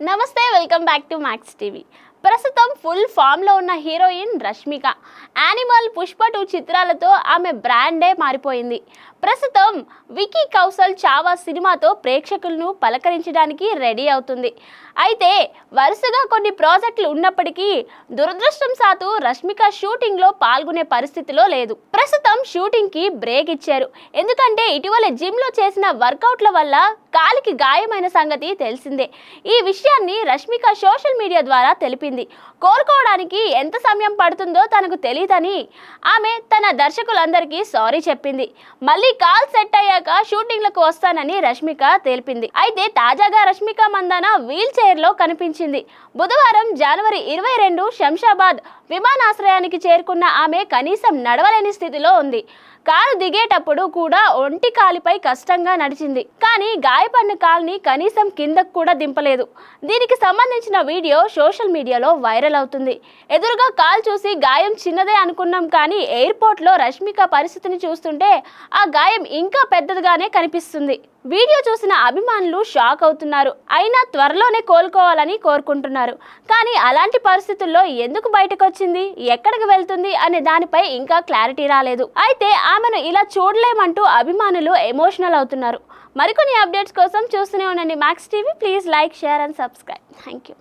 నమస్తే welcome back to max TV. ప్రస్తుతం full form లో ఉన్న హీరోయిన్ రష్మిక యానిమల్, పుష్ప 2 చిత్రాలతో ఆమె బ్రాండే మారిపోయింది. ప్రస్తుతం వికీ కౌశల్ చావా సినిమాతో ప్రేక్షకులను పలకరించడానికి రెడీ అవుతుంది. అయితే వరుసగా కొన్ని ప్రాజెక్టులు ఉన్నప్పటికీ దురదృష్టం సాతు రష్మిక షూటింగ్ లో పాల్గొనే పరిస్థితిలో లేదు. ప్రస్తుతం షూటింగ్ కి బ్రేక్ ఇచ్చారు. ఎందుకంటే ఇటీవల జిమ్ లో చేసిన వర్కౌట్ల వల్ల కాలికి గాయమైన సంగతి తెలిసిందే. ఈ విషయాన్ని రష్మిక సోషల్ మీడియా ద్వారా తెలిపింది. కోలుకోవడానికి ఎంత సమయం పడుతుందో తనకు తెలియదని ఆమె తన దర్శకులందరికీ సారీ చెప్పింది. మళ్ళీ కాల్ సెట్ అయ్యాక షూటింగ్లకు వస్తానని రష్మిక తెలిపింది. అయితే తాజాగా రష్మిక మందాన వీల్ చైర్ లో కనిపించింది. బుధవారం జనవరి 22 శంషాబాద్ విమానాశ్రయానికి చేరుకున్న ఆమె కనీసం నడవలేని స్థితిలో ఉంది. కారు దిగేటప్పుడు కూడా ఒంటి కాలిపై కష్టంగా నడిచింది. కానీ గాయపడిన కాల్ని కనీసం కిందకు కూడా దింపలేదు. దీనికి సంబంధించిన వీడియో సోషల్ మీడియాలో వైరల్ అవుతుంది. ఎదురుగా కాల్ చూసి గాయం చిన్నదే అనుకున్నాం, కానీ ఎయిర్పోర్ట్ లో రష్మిక పరిస్థితిని చూస్తుంటే ఆ గాయం ఇంకా పెద్దదిగానే కనిపిస్తుంది. వీడియో చూసిన అభిమానులు షాక్ అవుతున్నారు. అయినా త్వరలోనే కోలుకోవాలని కోరుకుంటున్నారు. కానీ అలాంటి పరిస్థితుల్లో ఎందుకు బయటకు వచ్చింది, ఎక్కడికి వెళ్తుంది అనే దానిపై ఇంకా క్లారిటీ రాలేదు. అయితే ఆమెను ఇలా చూడలేమంటూ అభిమానులు ఎమోషనల్ అవుతున్నారు. మరికొన్ని అప్డేట్స్ కోసం చూస్తూనే ఉండండి max TV. Please like, share and subscribe. Thank you.